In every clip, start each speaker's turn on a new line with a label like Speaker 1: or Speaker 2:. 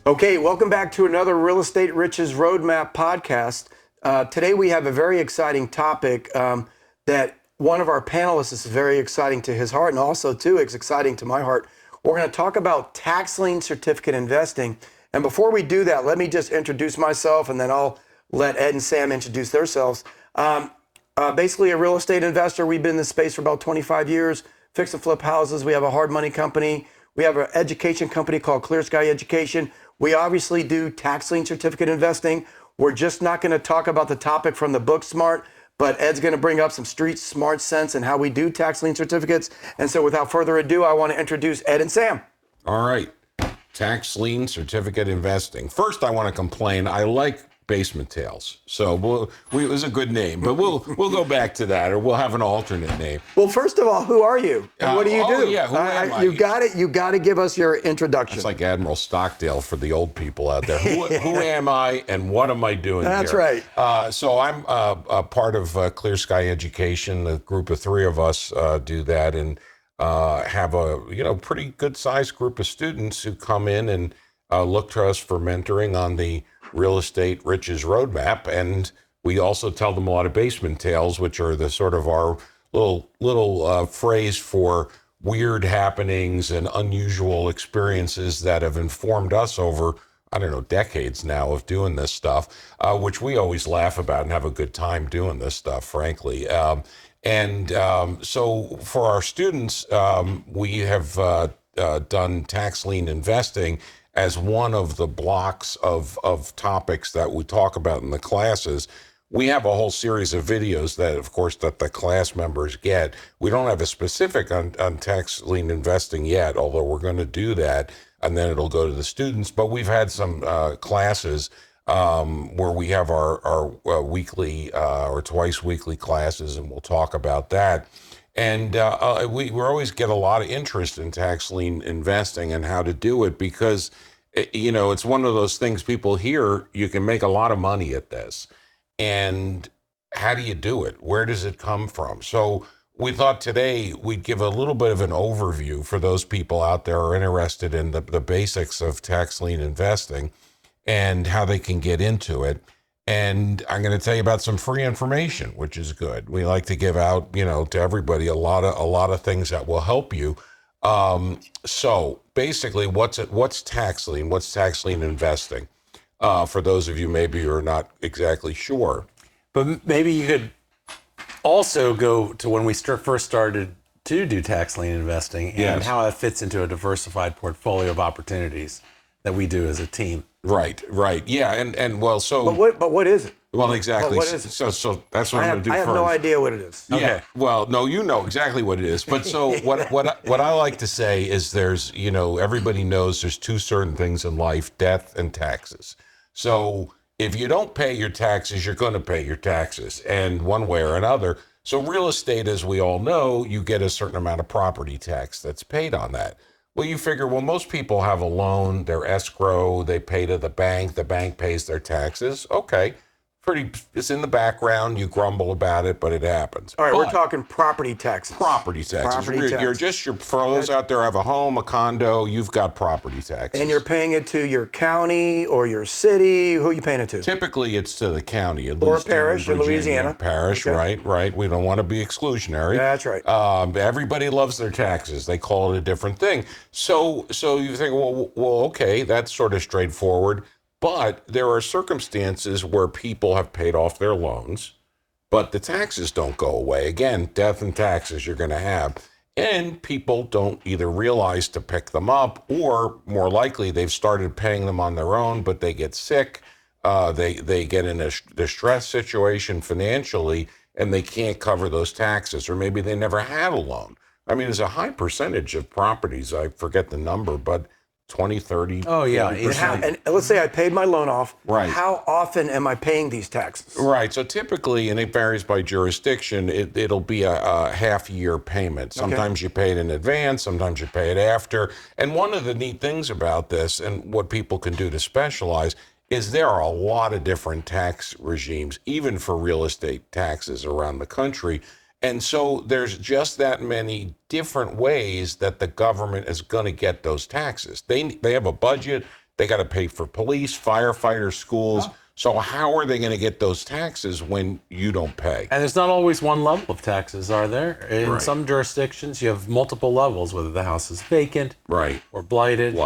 Speaker 1: Okay, welcome back to another Real Estate Riches Roadmap podcast. Today we have a very exciting topic that one of our panelists is very exciting to his heart, and also too it's exciting to my heart. We're going to talk about tax lien certificate investing. And before we do that, let me just introduce myself, and then I'll let Ed and Sam introduce themselves. Basically a real estate investor. We've been in this space for about 25 years, fix and flip houses. We have a hard money company. We have an education company called Clear Sky Education. We obviously do tax lien certificate investing. We're just not going to talk about the topic from the book Smart, but Ed's going to bring up some street smart sense and how we do tax lien certificates. And so without further ado, I want to introduce Ed and Sam.
Speaker 2: All right. Tax lien certificate investing. First, I want to complain. I like Basement Tales. So it was a good name, but we'll go back to that, or we'll have an alternate name.
Speaker 1: Well, first of all, who are you? And what do you do?
Speaker 2: Yeah, who am I?
Speaker 1: You got to give us your introduction.
Speaker 2: It's like Admiral Stockdale for the old people out there. Who am I, and what am I doing
Speaker 1: That's
Speaker 2: here?
Speaker 1: right.
Speaker 2: So I'm a part of Clear Sky Education. A group of three of us do that, and have a pretty good sized group of students who come in and look to us for mentoring on the Real Estate Riches Roadmap. And we also tell them a lot of basement tales, which are the sort of our little phrase for weird happenings and unusual experiences that have informed us over, I don't know, decades now of doing this stuff, which we always laugh about and have a good time doing this stuff, frankly. So for our students, we have done tax lien investing as one of the blocks of topics that we talk about in the classes. We have a whole series of videos that, of course, that the class members get. We don't have a specific on tax lien investing yet, although we're going to do that, and then it'll go to the students. But we've had some classes where we have our weekly or twice weekly classes, and we'll talk about that. And we always get a lot of interest in tax lien investing and how to do it, because, it's one of those things people hear, you can make a lot of money at this. And how do you do it? Where does it come from? So we thought today we'd give a little bit of an overview for those people out there who are interested in the basics of tax lien investing and how they can get into it. And I'm going to tell you about some free information, which is good. We like to give out, to everybody a lot of things that will help you. So basically, what's tax lien? What's tax lien investing? For those of you maybe who are not exactly sure.
Speaker 3: But maybe you could also go to when we first started to do tax lien investing and how it fits into a diversified portfolio of opportunities that we do as a team.
Speaker 2: Right. Yeah, and well, so.
Speaker 1: But what is it?
Speaker 2: Well, exactly.
Speaker 1: What is it?
Speaker 2: So that's what I'm going to do first.
Speaker 1: I have no idea what it is.
Speaker 2: Yeah.
Speaker 3: Okay.
Speaker 2: Well, no, you know exactly what it is. But so what I like to say is there's, everybody knows there's two certain things in life: death and taxes. So if you don't pay your taxes, you're going to pay your taxes, and one way or another. So real estate, as we all know, you get a certain amount of property tax that's paid on that. Well, you figure, most people have a loan, they're escrow, they pay to the bank pays their taxes. Okay, it's in the background, you grumble about it, but it happens.
Speaker 1: All right, we're talking property taxes.
Speaker 2: Property taxes. You're for those out there who have a home, a condo, you've got property taxes.
Speaker 1: And you're paying it to your county or your city. Who are you paying it to?
Speaker 2: Typically, it's to the county.
Speaker 1: Or a parish in Louisiana.
Speaker 2: Parish, okay. Right. We don't want to be exclusionary.
Speaker 1: That's right.
Speaker 2: Everybody loves their taxes. They call it a different thing. So you think, well, okay, that's sort of straightforward. But there are circumstances where people have paid off their loans, but the taxes don't go away. Again, death and taxes you're going to have. And people don't either realize to pick them up, or more likely they've started paying them on their own, but they get sick. They get in a distress situation financially, and they can't cover those taxes, or maybe they never had a loan. I mean, there's a high percentage of properties, I forget the number, but 20, 30.
Speaker 3: Oh, yeah.
Speaker 1: And let's say I paid my loan off.
Speaker 2: Right.
Speaker 1: How often am I paying these taxes?
Speaker 2: Right. So typically, and it varies by jurisdiction, it'll be a half-year payment. Sometimes you pay it in advance, sometimes you pay it after. And one of the neat things about this, and what people can do to specialize, is there are a lot of different tax regimes, even for real estate taxes around the country. And so there's just that many different ways that the government is going to get those taxes. They have a budget. They got to pay for police, firefighters, schools. So how are they going to get those taxes when you don't pay?
Speaker 3: And there's not always one level of taxes, are there? In
Speaker 2: Right.
Speaker 3: some jurisdictions, you have multiple levels, whether the house is vacant
Speaker 2: Right.
Speaker 3: or blighted.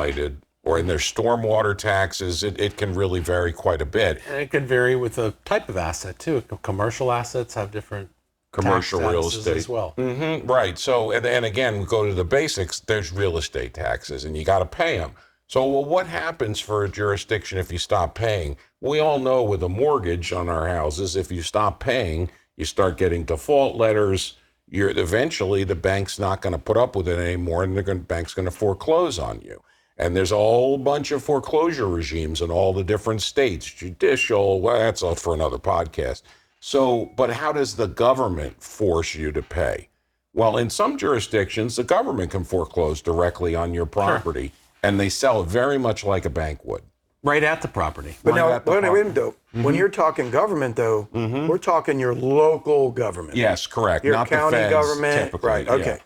Speaker 2: Or in their stormwater taxes, it can really vary quite a bit.
Speaker 3: And it can vary with the type of asset, too. Commercial assets have different
Speaker 2: Commercial
Speaker 3: tax
Speaker 2: real
Speaker 3: statuses
Speaker 2: estate
Speaker 3: as well.
Speaker 2: Right. So, and again, we go to the basics. There's real estate taxes, and you got to pay them. So, well, what happens for a jurisdiction if you stop paying? We all know with a mortgage on our houses, if you stop paying, you start getting default letters. Eventually the bank's not going to put up with it anymore, and the bank's going to foreclose on you. And there's a whole bunch of foreclosure regimes in all the different states, judicial. Well, that's all for another podcast. So, but how does the government force you to pay? Well, in some jurisdictions, the government can foreclose directly on your property, and they sell it very much like a bank would.
Speaker 3: Right at the property.
Speaker 1: But now,
Speaker 2: at the
Speaker 1: wait a
Speaker 2: property.
Speaker 1: minute, though. When you're talking government, though, we're talking your local government.
Speaker 2: Yes, correct.
Speaker 1: Your
Speaker 2: Not
Speaker 1: county
Speaker 2: the feds,
Speaker 1: government,
Speaker 2: typically.
Speaker 1: right, okay.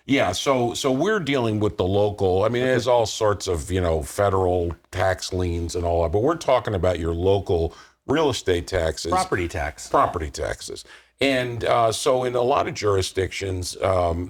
Speaker 2: Yeah. So we're dealing with the local. I mean, there's all sorts of, federal tax liens and all that, but we're talking about your local real estate taxes.
Speaker 3: Property tax.
Speaker 2: Property taxes. And so in a lot of jurisdictions,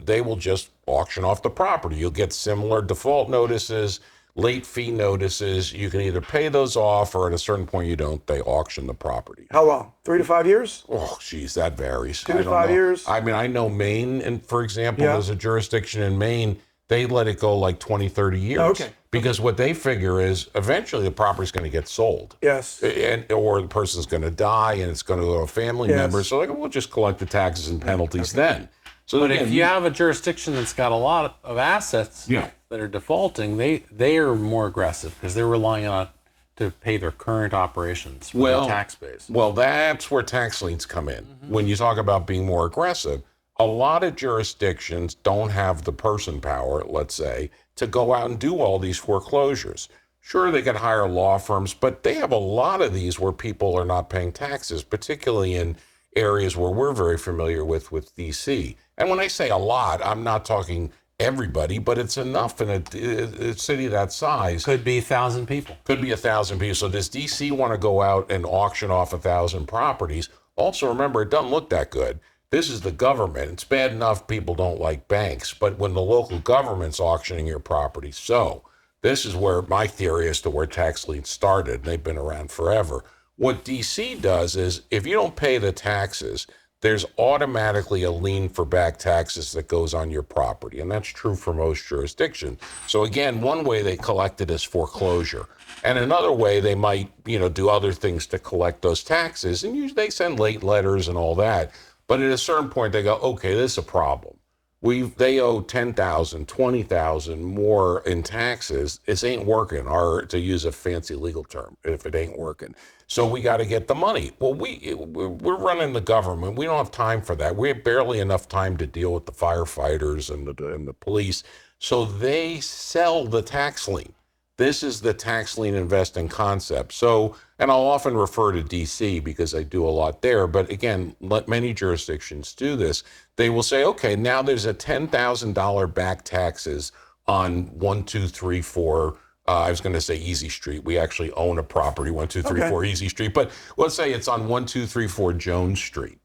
Speaker 2: they will just auction off the property. You'll get similar default notices, late fee notices. You can either pay those off, or at a certain point you don't. They auction the property.
Speaker 1: How long? 3 to 5 years?
Speaker 2: Oh, geez, that varies.
Speaker 1: 2 to 5 years?
Speaker 2: I mean, I know Maine, and for example, there's a jurisdiction in Maine, they let it go like 20, 30 years.
Speaker 1: Okay.
Speaker 2: Because what they figure is eventually the property's going to get sold.
Speaker 1: Yes.
Speaker 2: Or the person's going to die and it's going to go to a family member. So we'll just collect the taxes and penalties then. So
Speaker 3: But
Speaker 2: again,
Speaker 3: if you have a jurisdiction that's got a lot of assets that are defaulting, they are more aggressive because they're relying on to pay their current operations from the tax base.
Speaker 2: Well, that's where tax liens come in. When you talk about being more aggressive, a lot of jurisdictions don't have the person power, let's say, to go out and do all these foreclosures. Sure, they can hire law firms, but they have a lot of these where people are not paying taxes, particularly in areas where we're very familiar with DC. And when I say a lot, I'm not talking everybody, but it's enough in a city that size.
Speaker 3: Could be 1,000 people.
Speaker 2: Could be 1,000 people. So does DC want to go out and auction off 1,000 properties? Also, remember, it doesn't look that good. This is the government. It's bad enough people don't like banks, but when the local government's auctioning your property. So this is where my theory as to where tax liens started, and they've been around forever. What DC does is if you don't pay the taxes, there's automatically a lien for back taxes that goes on your property. And that's true for most jurisdictions. So again, one way they collect it is foreclosure. And another way they might, do other things to collect those taxes. And usually they send late letters and all that. But at a certain point they go, okay, this is a problem. They owe $10,000, $20,000 more in taxes. This ain't working, or to use a fancy legal term, if it ain't working. So we got to get the money. Well, we're running the government. We don't have time for that. We have barely enough time to deal with the firefighters and the police. So they sell the tax lien. This is the tax lien investing concept. So, and I'll often refer to DC because I do a lot there. But again, many jurisdictions do this. They will say, okay, now there's a $10,000 back taxes on 1, 2, 3, 4. I was going to say Easy Street. We actually own a property, 1, 2, 3, 4 Easy Street. But let's say it's on 1, 2, 3, 4 Jones Street.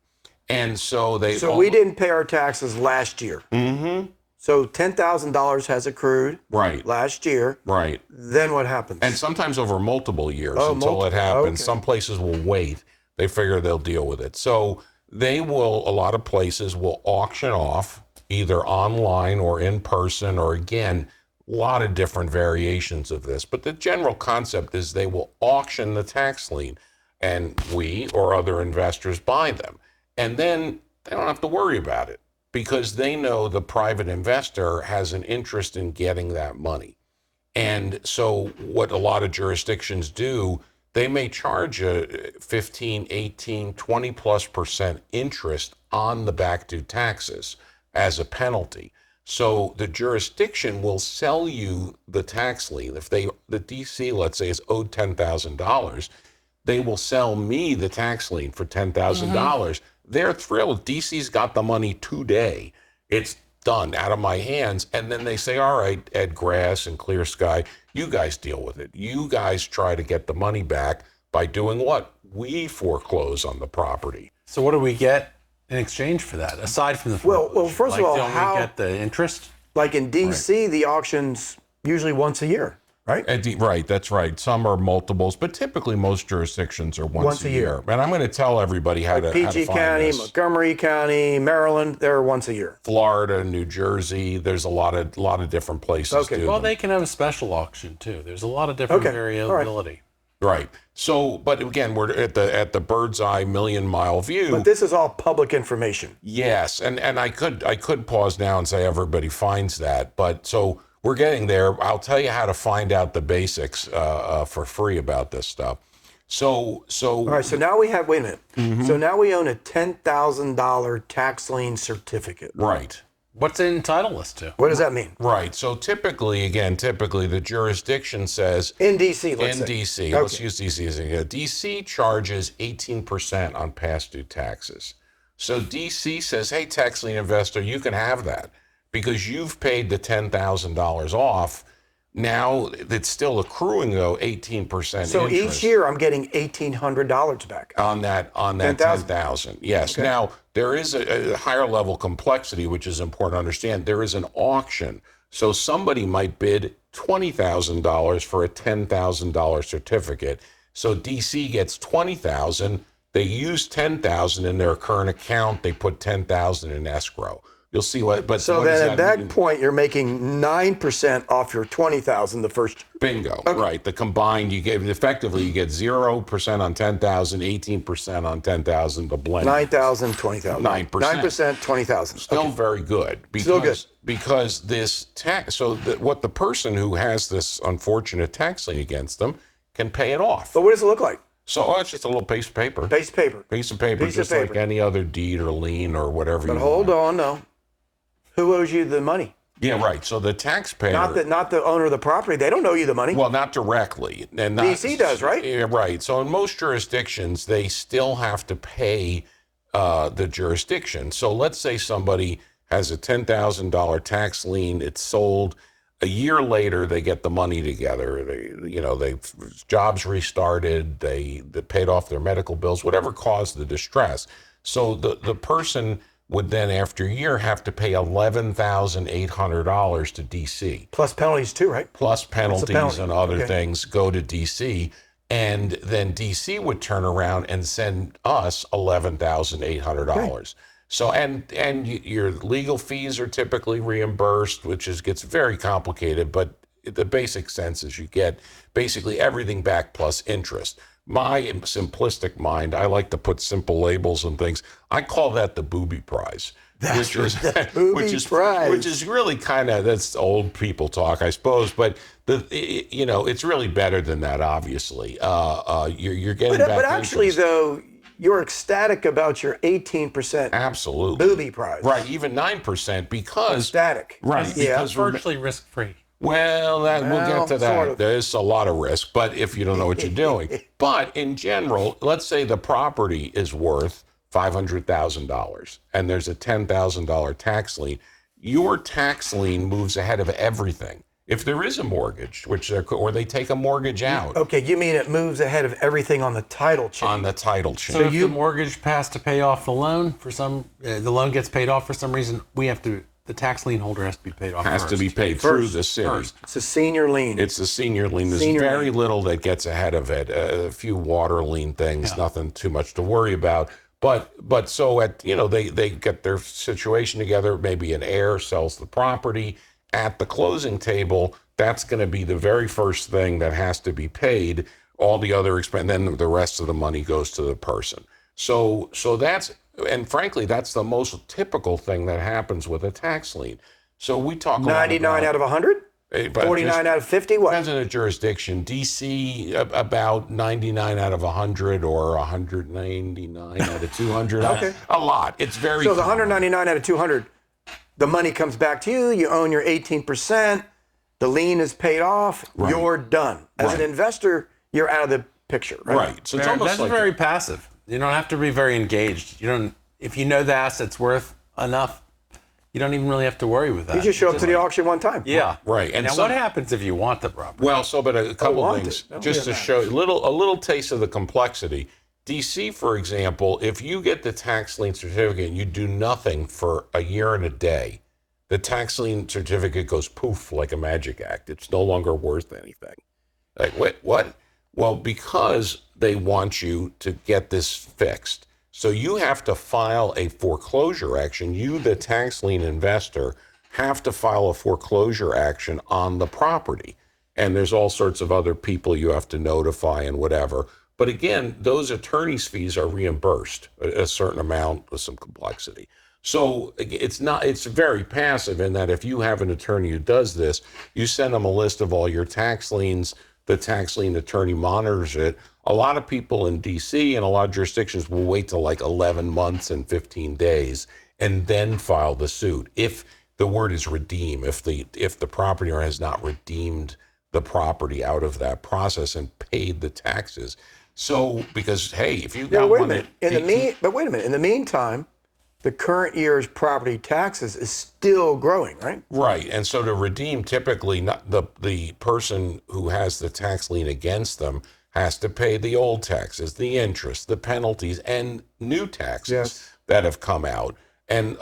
Speaker 2: And so
Speaker 1: we didn't pay our taxes last year. Mm-hmm. So $10,000 has accrued last year.
Speaker 2: Right.
Speaker 1: Then what happens?
Speaker 2: And sometimes over multiple years until it happens.
Speaker 1: Okay.
Speaker 2: Some places will wait. They figure they'll deal with it. So a lot of places will auction off either online or in person, or again, a lot of different variations of this. But the general concept is they will auction the tax lien, and we or other investors buy them. And then they don't have to worry about it, because they know the private investor has an interest in getting that money. And so what a lot of jurisdictions do, they may charge a 15, 18, 20+% interest on the back due taxes as a penalty. So the jurisdiction will sell you the tax lien. If the DC, let's say, is owed $10,000, they will sell me the tax lien for $10,000. They're thrilled. DC's got the money today. It's done, out of my hands. And then they say, all right, Ed Grass and Clear Sky, you guys deal with it. You guys try to get the money back by doing what? We foreclose on the property.
Speaker 3: So what do we get in exchange for that, aside from the
Speaker 1: Well,
Speaker 3: foreclosure?
Speaker 1: first of all,
Speaker 3: don't
Speaker 1: how-
Speaker 3: we get the interest?
Speaker 1: Like in DC, the auction's usually once a year, right?
Speaker 2: Right, that's right. Some are multiples, but typically most jurisdictions are once a year. And I'm going to tell everybody how to
Speaker 1: PG
Speaker 2: find
Speaker 1: County,
Speaker 2: this.
Speaker 1: Montgomery County, Maryland, they're once a year.
Speaker 2: Florida, New Jersey, there's a lot of different places.
Speaker 1: Okay.
Speaker 2: do
Speaker 3: Well,
Speaker 2: them.
Speaker 3: they can have a special auction too. There's a lot of different
Speaker 1: Okay, all right.
Speaker 3: variability.
Speaker 2: Right. So, but again, we're at the bird's eye million mile view.
Speaker 1: But this is all public information.
Speaker 2: Yes, and I could pause now and say everybody finds that, but so we're getting there. I'll tell you how to find out the basics for free about this stuff. So
Speaker 1: All right, so now we have, wait a minute. So now we own a $10,000 tax lien certificate.
Speaker 2: right.
Speaker 3: What's it entitle us to?
Speaker 1: What does that mean?
Speaker 2: Right. So typically the jurisdiction says
Speaker 1: In DC, let's
Speaker 2: in
Speaker 1: say.
Speaker 2: DC,
Speaker 1: Okay.
Speaker 2: let's use DC as an example. DC charges 18% on past due taxes. So DC says, hey, tax lien investor, you can have that because you've paid the $10,000 off. Now it's still accruing though 18%
Speaker 1: So
Speaker 2: interest
Speaker 1: each year I'm getting $1,800 back.
Speaker 2: on that
Speaker 1: 10,000.
Speaker 2: 10,000. Yes. Now there is a higher level complexity, which is important to understand. There is an auction. So somebody might bid $20,000 for a $10,000 certificate. So DC gets $20,000. They use $10,000 in their current account. They put $10,000 in escrow. You'll see what. But
Speaker 1: So
Speaker 2: what does
Speaker 1: then at that
Speaker 2: mean?
Speaker 1: point, you're making 9% off your $20,000 the first.
Speaker 2: Bingo. Right. The combined, you get 0% on 10,000, 18% on 10,000. The blend.
Speaker 1: 9,000, 20,000.
Speaker 2: 9%.
Speaker 1: 9%, 20,000.
Speaker 2: Still very good. Because,
Speaker 1: Still good.
Speaker 2: Because this tax, so that what the person who has this unfortunate tax lien against them can pay it off.
Speaker 1: But what does it look like?
Speaker 2: So it's just a little piece of paper.
Speaker 1: Piece of paper.
Speaker 2: Piece of paper,
Speaker 1: Piece of
Speaker 2: just like
Speaker 1: paper.
Speaker 2: any other deed or lien or whatever
Speaker 1: But
Speaker 2: you
Speaker 1: hold
Speaker 2: want.
Speaker 1: on, no. Who owes you the money?
Speaker 2: Yeah, right. So the taxpayer.
Speaker 1: Not the owner of the property. They don't owe you the money.
Speaker 2: Well, not directly. And not,
Speaker 1: DC does, right?
Speaker 2: Yeah, right. So in most jurisdictions, they still have to pay the jurisdiction. So let's say somebody has a $10,000 tax lien. It's sold. A year later, they get the money together. They jobs restarted. They paid off their medical bills, whatever caused the distress. So the person would then, after a year, have to pay $11,800 to DC.
Speaker 1: Plus penalties too, right?
Speaker 2: Plus penalties
Speaker 1: penalty?
Speaker 2: and other
Speaker 1: Okay.
Speaker 2: things go to DC. And then DC would turn around and send us $11,800. So, and your legal fees are typically reimbursed, which gets very complicated, but the basic sense is you get basically everything back plus interest. My simplistic mind, I like to put simple labels and things. I call that the booby prize.
Speaker 1: That's the booby prize.
Speaker 2: Which is really kind of, that's old people talk, I suppose. But it's really better than that. Obviously, you're getting back.
Speaker 1: But actually,
Speaker 2: interest.
Speaker 1: though, you're ecstatic about your 18%
Speaker 2: Absolutely
Speaker 1: booby prize.
Speaker 2: right, even 9% because
Speaker 1: Ecstatic.
Speaker 2: right
Speaker 1: Yeah.
Speaker 2: because
Speaker 3: Virtually risk-free.
Speaker 2: we'll get to that.
Speaker 1: sort of.
Speaker 2: There's a lot of risk, but if you don't know what you're doing. But in general, let's say the property is worth $500,000 and there's a $10,000 tax lien. Your tax lien moves ahead of everything. If there is a mortgage, or they take a mortgage out
Speaker 1: Okay, you mean it moves ahead of everything on the title chain?
Speaker 2: on the title chain.
Speaker 3: So if the mortgage passed to pay off the loan the loan gets paid off for some reason, the tax lien holder has to be paid off
Speaker 2: has
Speaker 3: first.
Speaker 2: to be paid through the city.
Speaker 1: It's a senior lien.
Speaker 2: It's a senior lien. There's
Speaker 1: Senior
Speaker 2: very
Speaker 1: lien.
Speaker 2: little that gets ahead of it. A few water lien things, nothing too much to worry about. But so they get their situation together. Maybe an heir sells the property at the closing table. That's going to be the very first thing that has to be paid. All the other expense, then the rest of the money goes to the person. So that's, and frankly, that's the most typical thing that happens with a tax lien. So we talk a lot
Speaker 1: 99 out of 100?
Speaker 2: but
Speaker 1: 49 out of 50? What?
Speaker 2: depends on the jurisdiction. DC about 99 out of 100 or 199 out of 200.
Speaker 1: Okay.
Speaker 2: A lot. It's very
Speaker 1: So the
Speaker 2: common.
Speaker 1: 199 out of 200, the money comes back to you. You own your 18%. The lien is paid off.
Speaker 2: Right.
Speaker 1: You're done. As an investor, you're out of the picture, right?
Speaker 2: Right. So it's almost
Speaker 3: That's
Speaker 2: like
Speaker 3: very passive. You don't have to be very engaged. If you know the asset's worth enough, you don't even really have to worry with that.
Speaker 1: You just show up to the auction one time.
Speaker 3: Yeah.
Speaker 2: Right.
Speaker 3: And now what happens if you want the property?
Speaker 2: Well, but a couple
Speaker 1: want
Speaker 2: things
Speaker 1: it.
Speaker 2: just to show a little taste of the complexity. DC, for example, if you get the tax lien certificate and you do nothing for a year and a day, the tax lien certificate goes poof like a magic act. It's no longer worth anything. Like, what? Well, because they want you to get this fixed. So you have to file a foreclosure action. You, the tax lien investor, have to file a foreclosure action on the property. And there's all sorts of other people you have to notify and whatever. But again, those attorney's fees are reimbursed a certain amount with some complexity. So it's very passive in that if you have an attorney who does this, you send them a list of all your tax liens, the tax lien attorney monitors it. A lot of people in DC and a lot of jurisdictions will wait till like 11 months and 15 days and then file the suit. If the word is redeem, if the property owner has not redeemed the property out of that process and paid the taxes. So, because, hey, if you got
Speaker 1: wait a
Speaker 2: one
Speaker 1: minute.
Speaker 2: at
Speaker 1: But wait a minute. In the meantime, the current year's property taxes is still growing, right?
Speaker 2: Right. And so to redeem, typically not the person who has the tax lien against them has to pay the old taxes, the interest, the penalties, and new taxes that have come out. And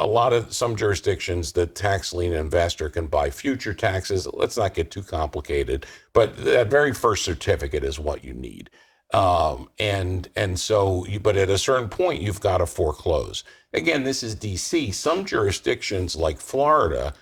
Speaker 2: some jurisdictions, the tax lien investor can buy future taxes. Let's not get too complicated, but that very first certificate is what you need. But at a certain point, you've got to foreclose. Again, this is DC. Some jurisdictions like Florida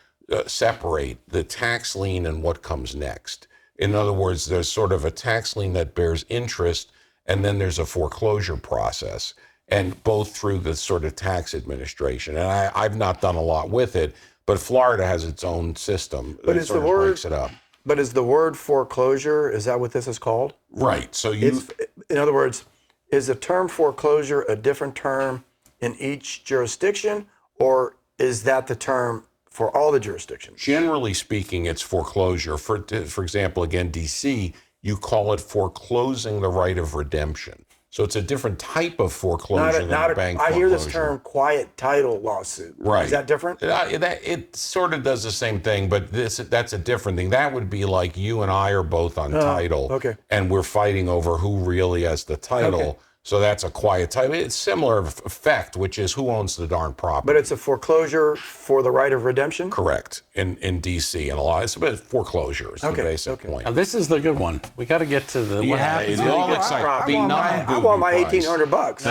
Speaker 2: separate the tax lien and what comes next. In other words, there's sort of a tax lien that bears interest, and then there's a foreclosure process, and both through the sort of tax administration. And I've not done a lot with it, but Florida has its own system that sort of breaks it up.
Speaker 1: But is the word foreclosure, is that what this is called?
Speaker 2: Right. So
Speaker 1: in other words, is the term foreclosure a different term in each jurisdiction, or is that the term for all the jurisdictions?
Speaker 2: Generally speaking, it's foreclosure. For example, again, DC, you call it foreclosing the right of redemption. So it's a different type of foreclosure than a bank foreclosure.
Speaker 1: I hear this term quiet title lawsuit.
Speaker 2: Right.
Speaker 1: Is that different?
Speaker 2: It sort of does the same thing, but that's a different thing. That would be like you and I are both on title,
Speaker 1: okay,
Speaker 2: and we're fighting over who really has the title. Okay. So that's a quiet title. It's similar effect, which is who owns the darn property.
Speaker 1: But it's a foreclosure for the right of redemption?
Speaker 2: Correct. In DC, and a lot, it's a bit of foreclosure is the basic point.
Speaker 3: Now, this is the good one. We got to get to the what happens.
Speaker 2: It's all exciting.
Speaker 1: I want my $1,800.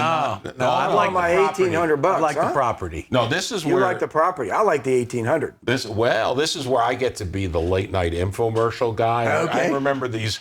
Speaker 3: No, I like
Speaker 1: my $1,800.
Speaker 3: I like the property.
Speaker 2: No, this is
Speaker 1: you
Speaker 2: where
Speaker 1: like the property. I like the $1,800.
Speaker 2: This is where I get to be the late night infomercial guy. I remember these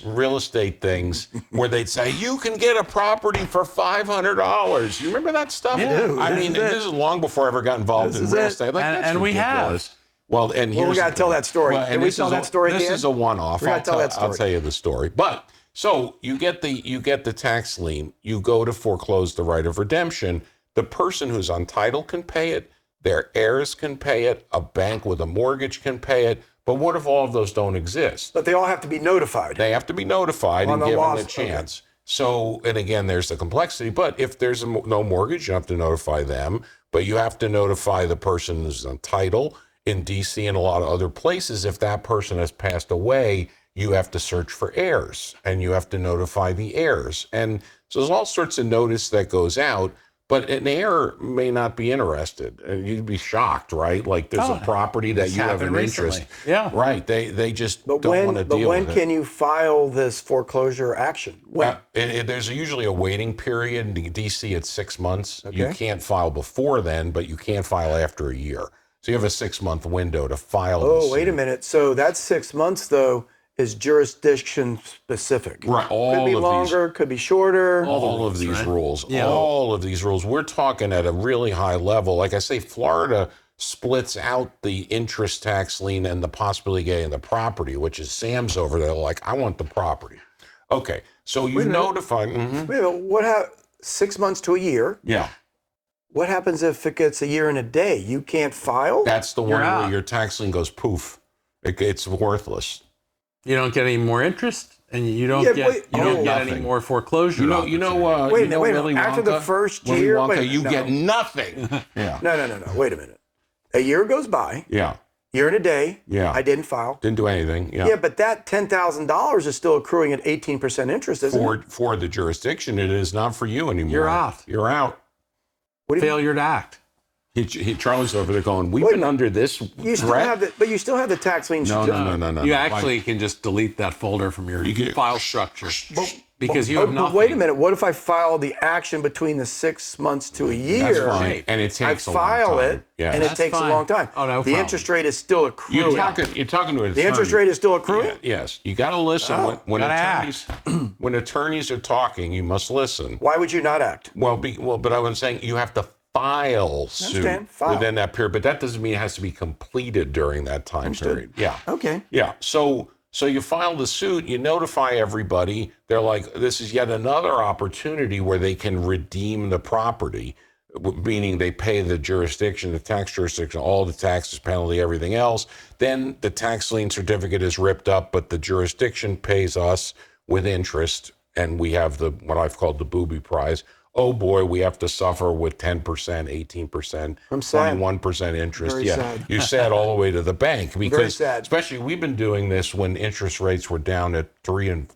Speaker 2: real estate things where they'd say, you can get a property for $500. You remember that stuff?
Speaker 3: Yeah.
Speaker 2: I mean, this is long before I ever got involved in real estate. Like,
Speaker 3: and we have.
Speaker 2: Well,
Speaker 1: we got to tell that story. Can we tell that story again?
Speaker 2: This is a one-off.
Speaker 1: I'll
Speaker 2: tell you the story. But so you get the tax lien. You go to foreclose the right of redemption. The person who's on title can pay it. Their heirs can pay it. A bank with a mortgage can pay it. But what if all of those don't exist?
Speaker 1: But they all have to be notified.
Speaker 2: They have to be notified and given a chance.
Speaker 1: Okay.
Speaker 2: So, and again, there's the complexity. But if there's no mortgage, you have to notify them. But you have to notify the person who's on title. In DC and a lot of other places, if that person has passed away, you have to search for heirs and you have to notify the heirs. And so there's all sorts of notice that goes out. But an heir may not be interested, and you'd be shocked, right? Like there's a property that you have an interest.
Speaker 3: Yeah,
Speaker 2: right. They just don't want to deal with it.
Speaker 1: But when can you file this foreclosure action? When?
Speaker 2: There's usually a waiting period. In DC, it's 6 months.
Speaker 1: Okay.
Speaker 2: You can't file before then, but you can file after a year. So you have a 6-month window to file.
Speaker 1: Oh, wait a minute. So that 6 months, though, is jurisdiction specific.
Speaker 2: Right.
Speaker 1: Could be longer, could be shorter.
Speaker 2: All of these rules.
Speaker 3: Yeah.
Speaker 2: All of these rules. We're talking at a really high level. Like I say, Florida splits out the interest tax lien and the possibility of getting the property, which is Sam's over there. Like, I want the property. Okay. So you notify. Mm-hmm.
Speaker 1: Wait a minute. 6 months to a year?
Speaker 2: Yeah.
Speaker 1: What happens if it gets a year and a day? You can't file?
Speaker 2: That's the one where your tax lien goes poof. It's worthless.
Speaker 3: You don't get any more interest, and you don't get any more foreclosure.
Speaker 2: Wait a minute.
Speaker 1: After the first year,
Speaker 2: you get nothing. Yeah.
Speaker 1: No. Wait a minute. A year goes by,
Speaker 2: Yeah.
Speaker 1: year and a day.
Speaker 2: Yeah.
Speaker 1: I didn't file.
Speaker 2: Didn't do anything. Yeah.
Speaker 1: Yeah, but that $10,000 is still accruing at 18% interest, isn't it?
Speaker 2: For the jurisdiction, it is not for you anymore.
Speaker 3: You're out.
Speaker 2: You're out.
Speaker 1: What do you,
Speaker 3: Failure to act.
Speaker 2: Charlie's over there going, we've been under this
Speaker 1: you still
Speaker 2: threat.
Speaker 1: have but you still have the tax lien.
Speaker 2: No.
Speaker 3: You actually can just delete that folder from your file structure because you have
Speaker 1: But
Speaker 3: nothing.
Speaker 1: wait a minute. What if I file the action between the 6 months to a year?
Speaker 2: That's fine. And it takes
Speaker 1: I
Speaker 2: a long
Speaker 1: file
Speaker 2: time.
Speaker 1: it,
Speaker 2: Yeah.
Speaker 1: and it
Speaker 3: That's
Speaker 1: takes
Speaker 3: fine.
Speaker 1: a long time.
Speaker 3: Oh, no
Speaker 1: the
Speaker 3: problem.
Speaker 1: interest rate is still accruing.
Speaker 2: You're talking to an attorney.
Speaker 1: The interest rate is still accruing?
Speaker 2: Yeah, yes. You got to listen. When
Speaker 3: gotta
Speaker 2: attorneys when attorneys are talking, you must listen.
Speaker 1: Why would you not act?
Speaker 2: Well, but I was saying you have to file suit
Speaker 1: File.
Speaker 2: within that period, but that doesn't mean it has to be completed during that time period. Yeah.
Speaker 1: Okay.
Speaker 2: Yeah. So you file the suit, you notify everybody. They're like, this is yet another opportunity where they can redeem the property, meaning they pay the jurisdiction, the tax jurisdiction, all the taxes, penalty, everything else. Then the tax lien certificate is ripped up, but the jurisdiction pays us with interest, and we have what I've called the booby prize. Oh boy, we have to suffer with 10%, 18%,
Speaker 1: I'm sad.
Speaker 2: 21% interest.
Speaker 1: Very sad.
Speaker 2: You're sad all the way to the bank because,
Speaker 1: sad.
Speaker 2: especially we've been doing this when interest rates were down at 3 and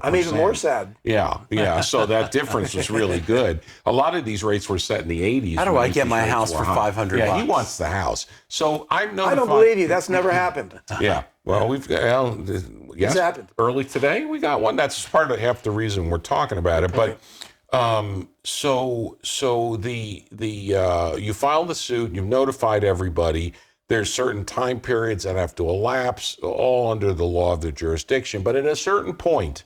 Speaker 1: I'm even more sad.
Speaker 2: Yeah. So that difference was really good. A lot of these rates were set in the 80s.
Speaker 3: How do
Speaker 2: when
Speaker 3: I get
Speaker 2: interest
Speaker 3: my
Speaker 2: rates
Speaker 3: house
Speaker 2: were
Speaker 3: for
Speaker 2: high.
Speaker 3: $500?
Speaker 2: Yeah, he wants the house. So I've notified.
Speaker 1: I don't believe you. That's never happened.
Speaker 2: Yeah. Well, we've got. Yes.
Speaker 1: happened.
Speaker 2: Early today, we got one. That's part of half the reason we're talking about it. But so you file the suit. You've notified everybody. There's certain time periods that have to elapse, all under the law of the jurisdiction. But at a certain point,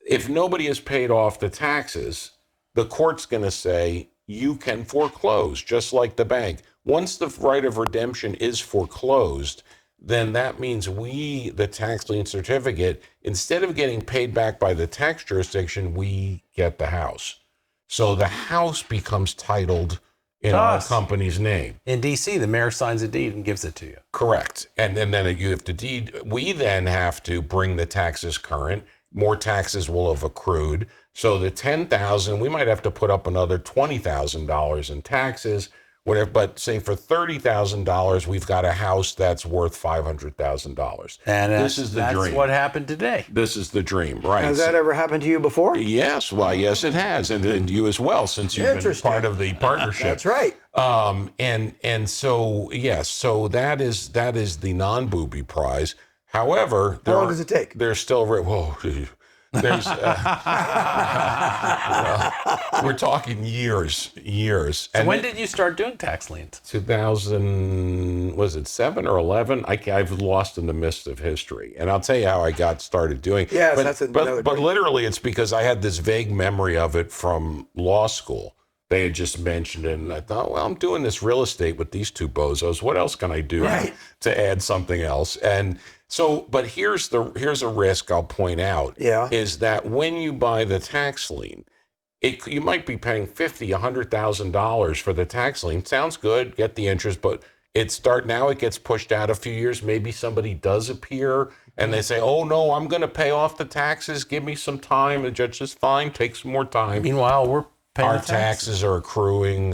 Speaker 2: if nobody has paid off the taxes, the court's going to say you can foreclose, just like the bank. Once the right of redemption is foreclosed, then that means we, the tax lien certificate, instead of getting paid back by the tax jurisdiction, we get the house. So the house becomes titled in our company's name.
Speaker 3: In D.C., the mayor signs a deed and gives it to you.
Speaker 2: Correct. And then you have to deed. We then have to bring the taxes current. More taxes will have accrued. So the $10,000, we might have to put up another $20,000 in taxes. Whatever, but say for $30,000, we've got a house that's worth $500,000.
Speaker 3: And
Speaker 2: this is the dream.
Speaker 3: That's what happened today.
Speaker 2: This is the dream, right?
Speaker 1: Has that ever happened to you before?
Speaker 2: Yes, well, yes, it has, and you as well, since you've been part of the partnership.
Speaker 1: That's right.
Speaker 2: And so yes, so that is the non-booby prize. However,
Speaker 1: How long does it take?
Speaker 2: There's still there's we're talking years.
Speaker 3: So when did you start doing tax liens?
Speaker 2: 2000, was it 7 or 11? I've lost in the mist of history. And I'll tell you how I got started doing it.
Speaker 1: Yes,
Speaker 2: but,
Speaker 1: that's another
Speaker 2: but
Speaker 1: dream.
Speaker 2: literally it's because I had this vague memory of it from law school. They had just mentioned it, and I thought, well, I'm doing this real estate with these two bozos. What else can I do to add something else? And so, but here's a risk I'll point out.
Speaker 1: Yeah.
Speaker 2: Is that when you buy the tax lien, you might be paying $50,000, $100,000 for the tax lien. Sounds good, get the interest, but it gets pushed out a few years. Maybe somebody does appear and they say, oh no, I'm going to pay off the taxes. Give me some time. The judge says, fine, take some more time.
Speaker 3: Meanwhile, we're paying
Speaker 2: Our
Speaker 3: the taxes.
Speaker 2: taxes are accruing.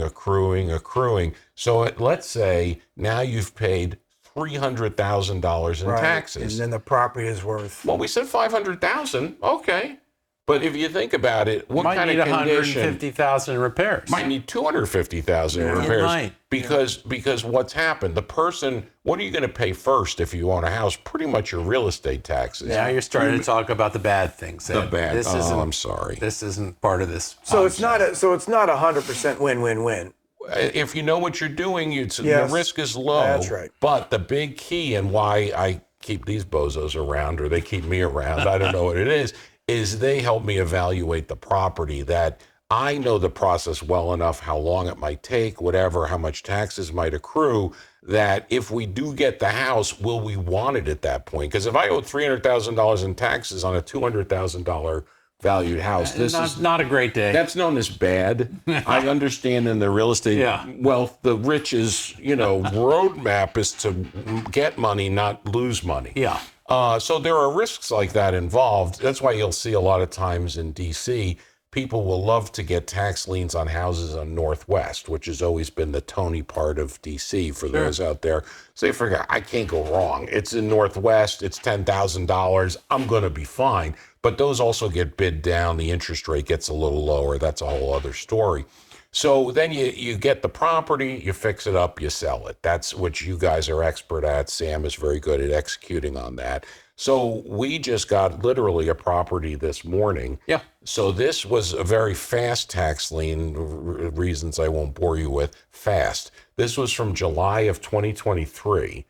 Speaker 2: So let's say now you've paid $300,000 in taxes.
Speaker 1: And then the property is worth.
Speaker 2: Well, we said $500,000. Okay. But if you think about it, what
Speaker 3: Might
Speaker 2: kind
Speaker 3: need
Speaker 2: of condition?
Speaker 3: $150,000 in repairs.
Speaker 2: Might need $250,000 in repairs.
Speaker 3: might.
Speaker 2: Because what's happened? The person, what are you going to pay first if you own a house? Pretty much your real estate taxes.
Speaker 3: Now you're starting to talk about the bad things.
Speaker 2: The bad.
Speaker 3: This
Speaker 2: I'm sorry.
Speaker 3: This isn't part of this.
Speaker 1: So it's not 100% win-win-win.
Speaker 2: If you know what you're doing,
Speaker 1: Yes.
Speaker 2: the risk is low.
Speaker 1: That's right.
Speaker 2: But the big key, and why I keep these bozos around, or they keep me around, I don't know what it is they help me evaluate the property, that I know the process well enough, how long it might take, whatever, how much taxes might accrue, that if we do get the house, will we want it at that point? Because if I owe $300,000 in taxes on a $200,000 valued house, this is
Speaker 3: not a great day.
Speaker 2: That's known as bad. I understand in the real estate wealth, the rich's, roadmap is to get money, not lose money.
Speaker 3: Yeah.
Speaker 2: So there are risks like that involved. That's why you'll see a lot of times in D.C., people will love to get tax liens on houses on Northwest, which has always been the Tony part of DC for those out there. So they figure, I can't go wrong. It's in Northwest, it's $10,000, I'm going to be fine. But those also get bid down, the interest rate gets a little lower. That's a whole other story. So then you get the property, you fix it up, you sell it. That's what you guys are expert at. Sam is very good at executing on that. So we just got literally a property this morning.
Speaker 3: Yeah.
Speaker 2: So this was a very fast tax lien, reasons I won't bore you with, fast. This was from July of 2023.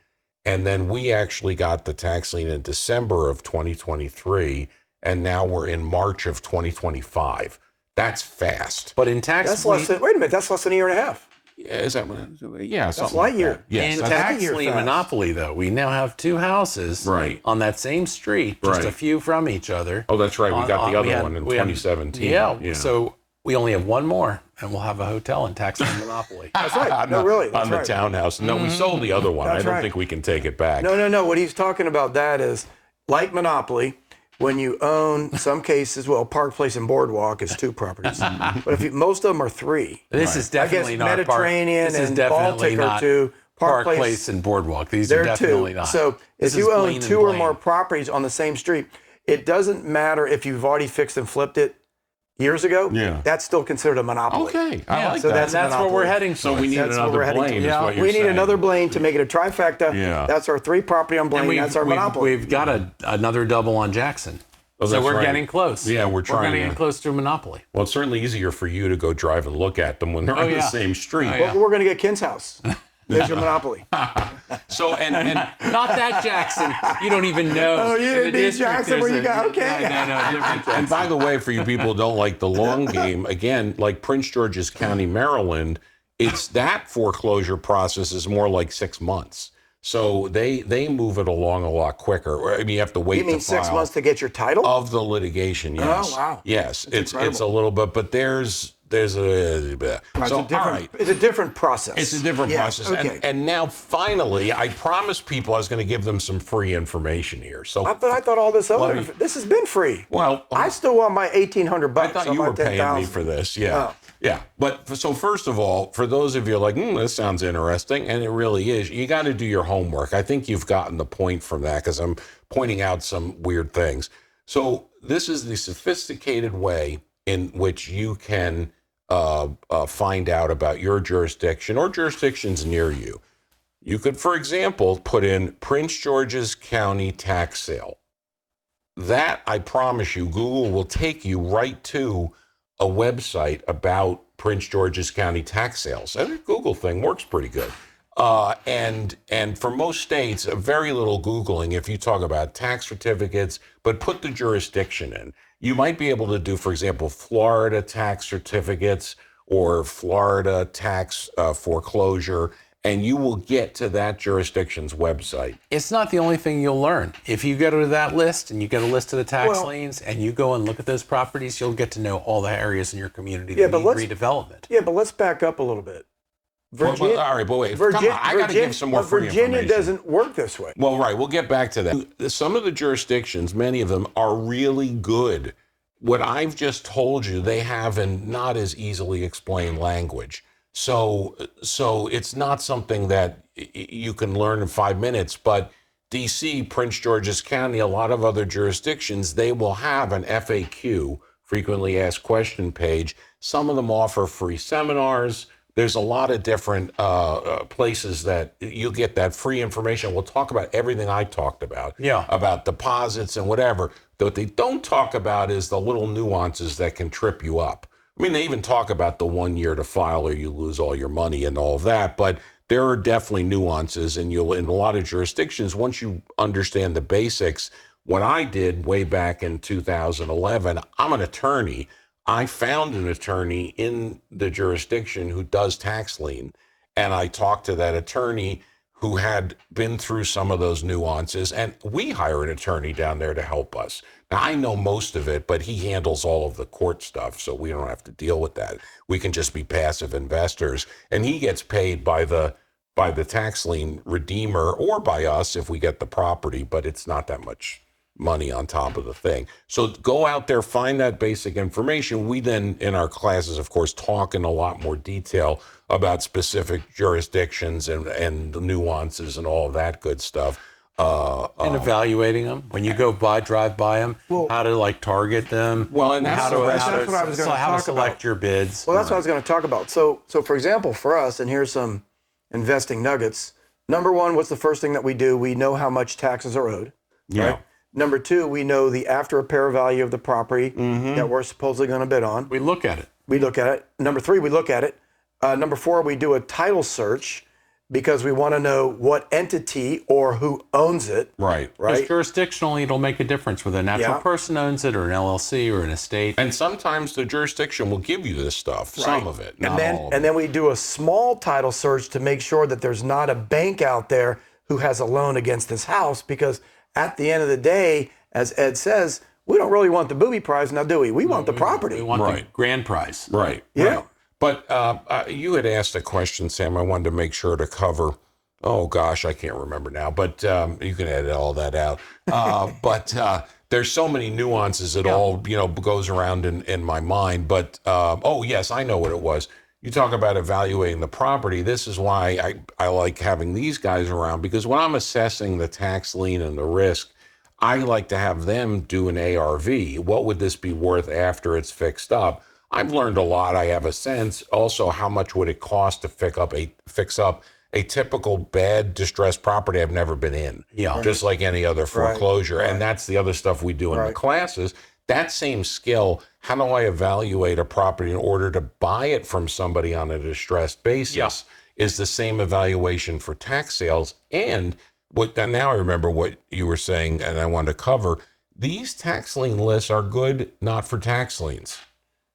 Speaker 2: And then we actually got the tax lien in December of 2023. And now we're in March of 2025. That's fast.
Speaker 3: But in tax
Speaker 1: That's
Speaker 3: lien,
Speaker 1: less than, wait a minute, that's less than a year and a half.
Speaker 2: Is that what? Yeah, something
Speaker 1: light
Speaker 2: like
Speaker 1: year.
Speaker 2: that. Yes,
Speaker 3: in
Speaker 2: that's
Speaker 3: tax
Speaker 1: year
Speaker 3: lien
Speaker 1: fast.
Speaker 3: monopoly, though, we now have two houses
Speaker 2: Right.
Speaker 3: on that same street, just a
Speaker 2: Right.
Speaker 3: few from each other.
Speaker 2: Oh, that's right. We got the other
Speaker 3: we had-
Speaker 2: one in
Speaker 3: we had-
Speaker 2: 2017.
Speaker 3: Yeah, so we only have one more, and we'll have a hotel in tax lien monopoly.
Speaker 1: That's right.
Speaker 2: on
Speaker 1: No,
Speaker 2: the,
Speaker 1: really. That's
Speaker 2: on the
Speaker 1: right.
Speaker 2: townhouse. No, we sold the other one.
Speaker 1: That's
Speaker 2: I don't
Speaker 1: right.
Speaker 2: think we can take it back.
Speaker 1: No. What he's talking about that is like Monopoly. When you own some cases, well, Park Place and Boardwalk is 2 properties, but if you, most of them are 3.
Speaker 3: This is definitely
Speaker 1: I guess
Speaker 3: not
Speaker 1: Mediterranean
Speaker 3: Park, this is
Speaker 1: and
Speaker 3: definitely
Speaker 1: Baltic are
Speaker 3: not
Speaker 1: 2.
Speaker 3: Park Place and Boardwalk. These
Speaker 1: they're
Speaker 3: are definitely
Speaker 1: 2.
Speaker 3: not.
Speaker 1: So
Speaker 3: This
Speaker 1: if
Speaker 3: is
Speaker 1: you own
Speaker 3: Blaine
Speaker 1: 2
Speaker 3: and
Speaker 1: or
Speaker 3: Blaine.
Speaker 1: more properties on the same street, it doesn't matter if you've already fixed and flipped it years ago.
Speaker 2: Yeah.
Speaker 1: That's still considered a monopoly.
Speaker 2: Okay, I like
Speaker 1: so
Speaker 2: that.
Speaker 1: that's
Speaker 3: that's where
Speaker 1: monopoly.
Speaker 3: we're heading.
Speaker 2: So we
Speaker 3: towards.
Speaker 2: need
Speaker 1: That's what
Speaker 2: another
Speaker 1: we're heading to.
Speaker 2: Blaine, is
Speaker 3: Yeah.
Speaker 2: what you're
Speaker 1: We need
Speaker 2: saying.
Speaker 1: another Blaine to make it a trifecta.
Speaker 2: Yeah.
Speaker 1: That's our 3 property on Blaine.
Speaker 3: And
Speaker 1: That's our monopoly.
Speaker 3: We've got another double on Jackson.
Speaker 2: Oh,
Speaker 3: So
Speaker 2: that's
Speaker 3: we're
Speaker 2: right.
Speaker 3: getting close.
Speaker 2: Yeah, we're trying
Speaker 3: getting
Speaker 2: to-
Speaker 3: close to a monopoly.
Speaker 2: Well, it's certainly easier for you to go drive and look at them when they're on the
Speaker 3: yeah.
Speaker 2: same street.
Speaker 3: Oh, yeah.
Speaker 1: We're going to get Ken's house. There's your monopoly.
Speaker 2: So, and
Speaker 3: Not that Jackson. You don't even know.
Speaker 1: Oh, you
Speaker 3: In
Speaker 1: didn't
Speaker 3: the
Speaker 1: need
Speaker 3: district,
Speaker 1: Jackson where
Speaker 3: there's
Speaker 1: you
Speaker 3: a-
Speaker 1: got, okay.
Speaker 3: No, different
Speaker 2: And by the way, for you people who don't like the long game, again, like Prince George's County, Maryland, it's that foreclosure process is more like 6 months. So they move it along a lot quicker. I mean, you have to wait
Speaker 1: You mean
Speaker 2: to
Speaker 1: 6
Speaker 2: file
Speaker 1: months to get your title?
Speaker 2: of the litigation. Yes.
Speaker 1: Oh, wow.
Speaker 2: Yes, it's a
Speaker 1: incredible.
Speaker 2: little bit, but there's a
Speaker 1: Right,
Speaker 2: so
Speaker 1: it's a different,
Speaker 2: all right.
Speaker 1: it's a different process.
Speaker 2: It's a different
Speaker 1: Yeah,
Speaker 2: process.
Speaker 1: Okay.
Speaker 2: And now, finally, I promised people I was going to give them some free information here. So,
Speaker 1: But I thought all this other, this has been free.
Speaker 2: well,
Speaker 1: I still want my $1,800.
Speaker 2: I thought you were paying me
Speaker 1: 10,000.
Speaker 2: for this. Yeah.
Speaker 1: Oh.
Speaker 2: Yeah. But so, first of all, for those of you like, this sounds interesting, and it really is, you got to do your homework. I think you've gotten the point from that because I'm pointing out some weird things. So, this is the sophisticated way in which you can find out about your jurisdiction or jurisdictions near you. You could, for example, put in Prince George's County tax sale. That, I promise you, Google will take you right to a website about Prince George's County tax sales. And the Google thing works pretty good. And for most states, very little Googling if you talk about tax certificates, but put the jurisdiction in. You might be able to do, for example, Florida tax certificates or Florida tax foreclosure, and you will get to that jurisdiction's website.
Speaker 3: It's not the only thing you'll learn. If you go to that list and you get a list of the tax
Speaker 1: Well-
Speaker 3: liens and you go and look at those properties, you'll get to know all the areas in your community
Speaker 1: Yeah,
Speaker 3: that
Speaker 1: but
Speaker 3: need
Speaker 1: let's-
Speaker 3: redevelopment.
Speaker 1: Yeah, but let's back up a little bit.
Speaker 2: Well, all right, but wait, come on, I got to give some more free
Speaker 1: Virginia
Speaker 2: information.
Speaker 1: doesn't work this way.
Speaker 2: Well, right. We'll get back to that. Some of the jurisdictions, many of them, are really good. What I've just told you, they have in not as easily explained language. So it's not something that you can learn in 5 minutes. But DC, Prince George's County, a lot of other jurisdictions, they will have an FAQ, frequently asked question page. Some of them offer free seminars. There's a lot of different places that you get that free information. We'll talk about everything I talked about, about deposits and whatever. What they don't talk about is the little nuances that can trip you up. I mean, they even talk about the 1 year to file or you lose all your money and all of that, but there are definitely nuances, and you'll, in a lot of jurisdictions, once you understand the basics, what I did way back in 2011, I'm an attorney. I found an attorney in the jurisdiction who does tax lien, and I talked to that attorney who had been through some of those nuances, and we hire an attorney down there to help us. Now, I know most of it, but he handles all of the court stuff, so we don't have to deal with that. We can just be passive investors, and he gets paid by the tax lien redeemer or by us if we get the property, but it's not that much money on top of the thing. So go out there, find that basic information. We then, in our classes, of course, talk in a lot more detail about specific jurisdictions and the nuances and all of that good stuff.
Speaker 3: And evaluating them when you go drive by them, how to like target them.
Speaker 2: Well, and that's
Speaker 3: how
Speaker 1: what I was gonna
Speaker 3: how to
Speaker 1: talk
Speaker 3: select
Speaker 1: about.
Speaker 3: your bids.
Speaker 1: Well, that's what I was going to talk about. So for example, for us, and here's some investing nuggets. Number one, what's the first thing that we do? We know how much taxes are owed.
Speaker 2: Yeah.
Speaker 1: Right? Number two, we know the after repair value of the property that we're supposedly going to bid on.
Speaker 3: We look at it.
Speaker 1: We look at it. Number three, we look at it. Number four, we do a title search because we want to know what entity or who owns it.
Speaker 2: Right.
Speaker 1: Right.
Speaker 3: Because jurisdictionally, it'll make a difference whether a natural
Speaker 1: Yeah.
Speaker 3: person owns it or an LLC or an estate.
Speaker 2: And sometimes the jurisdiction will give you this stuff, some of it, not all of it.
Speaker 1: And then we do a small title search to make sure that there's not a bank out there who has a loan against this house, because at the end of the day, as Ed says, we don't really want the booby prize now, do we? We want the property.
Speaker 3: We want the
Speaker 2: Right.
Speaker 3: grand prize.
Speaker 2: Right.
Speaker 1: Yeah.
Speaker 2: Right. But you had asked a question, Sam. I wanted to make sure to cover. Oh gosh, I can't remember now. But you can edit all that out. But there's so many nuances. It all goes around in my mind. But oh yes, I know what it was. You talk about evaluating the property. This is why I like having these guys around, because when I'm assessing the tax lien and the risk, I like to have them do an ARV. What would this be worth after it's fixed up? I've learned a lot. I have a sense. Also, how much would it cost to fix up a typical bad distressed property I've never been in?
Speaker 3: Yeah.
Speaker 2: Just like any other foreclosure. And that's the other stuff we do in the classes. That same skill, how do I evaluate a property in order to buy it from somebody on a distressed basis, is the same evaluation for tax sales. And now I remember what you were saying, and I wanted to cover. These tax lien lists are good not for tax liens.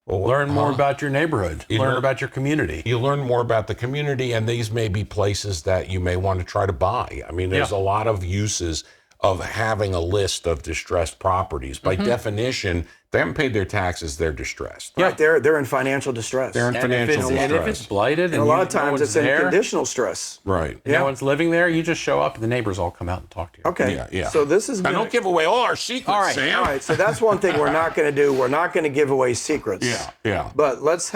Speaker 2: Well,
Speaker 3: Learn more about your neighborhood. Learn about your community.
Speaker 2: You learn more about the community, and these may be places that you may want to try to buy. I mean, there's a lot of uses of having a list of distressed properties. By definition, they haven't paid their taxes, they're distressed.
Speaker 1: Right, they're in financial distress.
Speaker 2: They're in financial distress.
Speaker 3: And if it's blighted,
Speaker 1: and a lot of times it's in conditional stress.
Speaker 2: Right.
Speaker 3: No one's living there, you just show up and the neighbors all come out and talk to you.
Speaker 1: Okay.
Speaker 2: Yeah.
Speaker 1: So this is
Speaker 2: I don't give away all our secrets,
Speaker 3: All right.
Speaker 2: Sam.
Speaker 1: all right. So that's one thing we're not going to do. We're not going to give away secrets.
Speaker 2: Yeah.
Speaker 1: But let's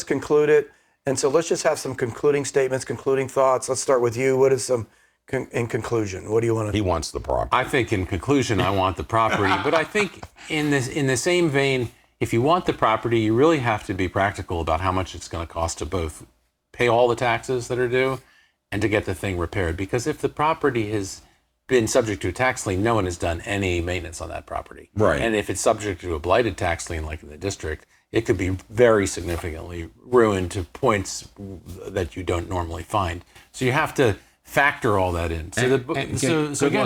Speaker 1: conclude it. And so let's just have some concluding statements, concluding thoughts. Let's start with you. What is some in conclusion? What do you want to?
Speaker 2: He wants the property.
Speaker 3: I think in conclusion, I want the property. But I think in the same vein, if you want the property, you really have to be practical about how much it's going to cost to both pay all the taxes that are due and to get the thing repaired. Because if the property has been subject to a tax lien, no one has done any maintenance on that property.
Speaker 2: Right.
Speaker 3: And if it's subject to a blighted tax lien, like in the district, it could be very significantly ruined to points that you don't normally find. So you have to factor all that in. So
Speaker 2: Good luck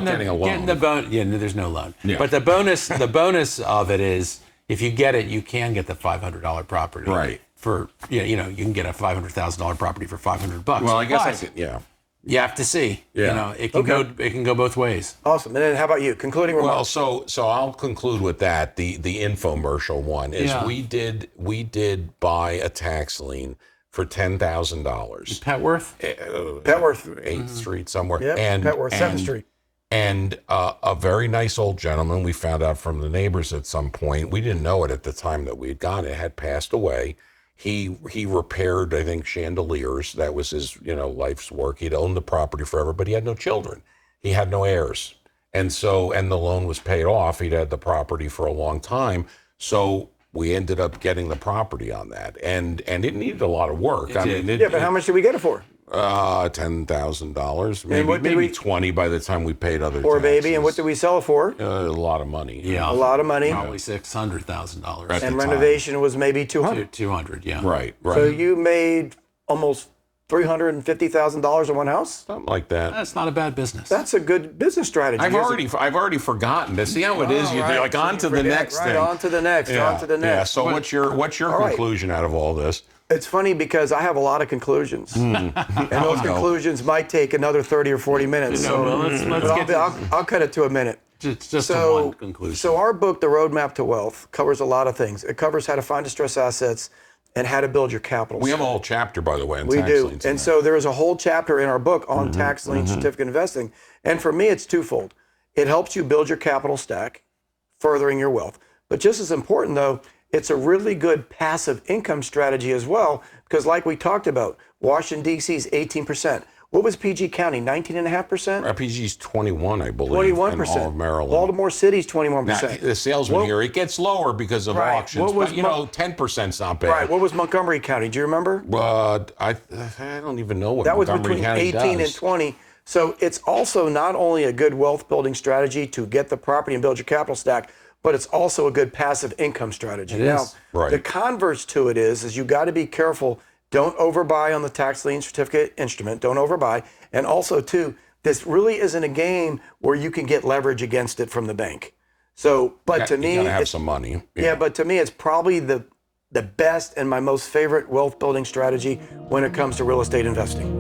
Speaker 2: getting a loan.
Speaker 3: There's no loan.
Speaker 2: Yeah.
Speaker 3: But the bonus of it is if you get it, you can get the $500 property.
Speaker 2: Right.
Speaker 3: For you can get a $500,000 property for $500.
Speaker 2: Well, I guess
Speaker 3: But
Speaker 2: yeah.
Speaker 3: you have to see.
Speaker 2: Yeah.
Speaker 3: It can go both ways.
Speaker 1: Awesome. And then how about you? Concluding remarks.
Speaker 2: Well, so I'll conclude with that. The infomercial one is we did buy a tax lien for $10,000.
Speaker 3: Petworth?
Speaker 1: Petworth.
Speaker 2: 8th Street somewhere.
Speaker 1: Yeah.
Speaker 2: And
Speaker 1: Petworth, 7th Street.
Speaker 2: And a very nice old gentleman, we found out from the neighbors at some point, we didn't know it at the time that we had gone, it had passed away. He repaired, I think, chandeliers. That was his, life's work. He'd owned the property forever, but he had no children. He had no heirs. And the loan was paid off. He'd had the property for a long time. So we ended up getting the property on that. And it needed a lot of work.
Speaker 1: But how much did we get it for?
Speaker 2: $10,000, maybe 20 by the time we paid other
Speaker 1: Poor
Speaker 2: taxes.
Speaker 1: baby. And what did we sell it for?
Speaker 2: A lot of money.
Speaker 3: Yeah.
Speaker 1: A lot of money.
Speaker 3: Probably $600,000.
Speaker 2: At the
Speaker 1: And
Speaker 2: time.
Speaker 1: renovation was maybe 200.
Speaker 3: 200, yeah.
Speaker 2: Right.
Speaker 1: So you made almost $350,000 on one house?
Speaker 2: Something like that.
Speaker 3: That's not a bad business.
Speaker 1: That's a good business strategy.
Speaker 2: I've already forgotten to see how it is. You're
Speaker 1: right.
Speaker 2: like
Speaker 1: So
Speaker 2: on
Speaker 1: you
Speaker 2: to the
Speaker 1: forget,
Speaker 2: next
Speaker 1: right,
Speaker 2: thing.
Speaker 1: on to the next, on to the
Speaker 2: Yeah.
Speaker 1: next.
Speaker 2: So what's your
Speaker 1: right.
Speaker 2: conclusion out of all this?
Speaker 1: It's funny because I have a lot of conclusions. And those conclusions might take another 30 or 40 minutes. I'll cut it to a minute.
Speaker 3: Just one conclusion.
Speaker 1: So our book, The Roadmap to Wealth, covers a lot of things. It covers how to find distressed assets and how to build your capital.
Speaker 2: We have a whole chapter, by the way, on
Speaker 1: We
Speaker 2: tax
Speaker 1: do.
Speaker 2: liens.
Speaker 1: And so there is a whole chapter in our book on tax lien certificate investing. And for me, it's twofold. It helps you build your capital stack, furthering your wealth. But just as important though, it's a really good passive income strategy as well, because like we talked about, Washington D.C. is 18%. What was PG County? 19.5%?
Speaker 2: RPG's 21, I believe.
Speaker 1: 21%.
Speaker 2: In all of Maryland.
Speaker 1: Baltimore City's 21%.
Speaker 2: Now, the salesman here, it gets lower because of
Speaker 1: Right.
Speaker 2: auctions,
Speaker 1: What was
Speaker 2: but 10%'s not bad.
Speaker 1: Right. What was Montgomery County? Do you remember?
Speaker 2: I don't even know what
Speaker 1: That was
Speaker 2: Montgomery
Speaker 1: between
Speaker 2: County
Speaker 1: 18
Speaker 2: does.
Speaker 1: and 20. So it's also not only a good wealth building strategy to get the property and build your capital stack, but it's also a good passive income strategy.
Speaker 3: It
Speaker 1: Now,
Speaker 3: is.
Speaker 2: Right.
Speaker 1: the converse to it is you got to be careful. Don't overbuy on the tax lien certificate instrument. Don't overbuy. And also, too, this really isn't a game where you can get leverage against it from the bank. So, but to me,
Speaker 2: you gotta have some money.
Speaker 1: yeah, but to me, it's probably the best and my most favorite wealth building strategy when it comes to real estate investing.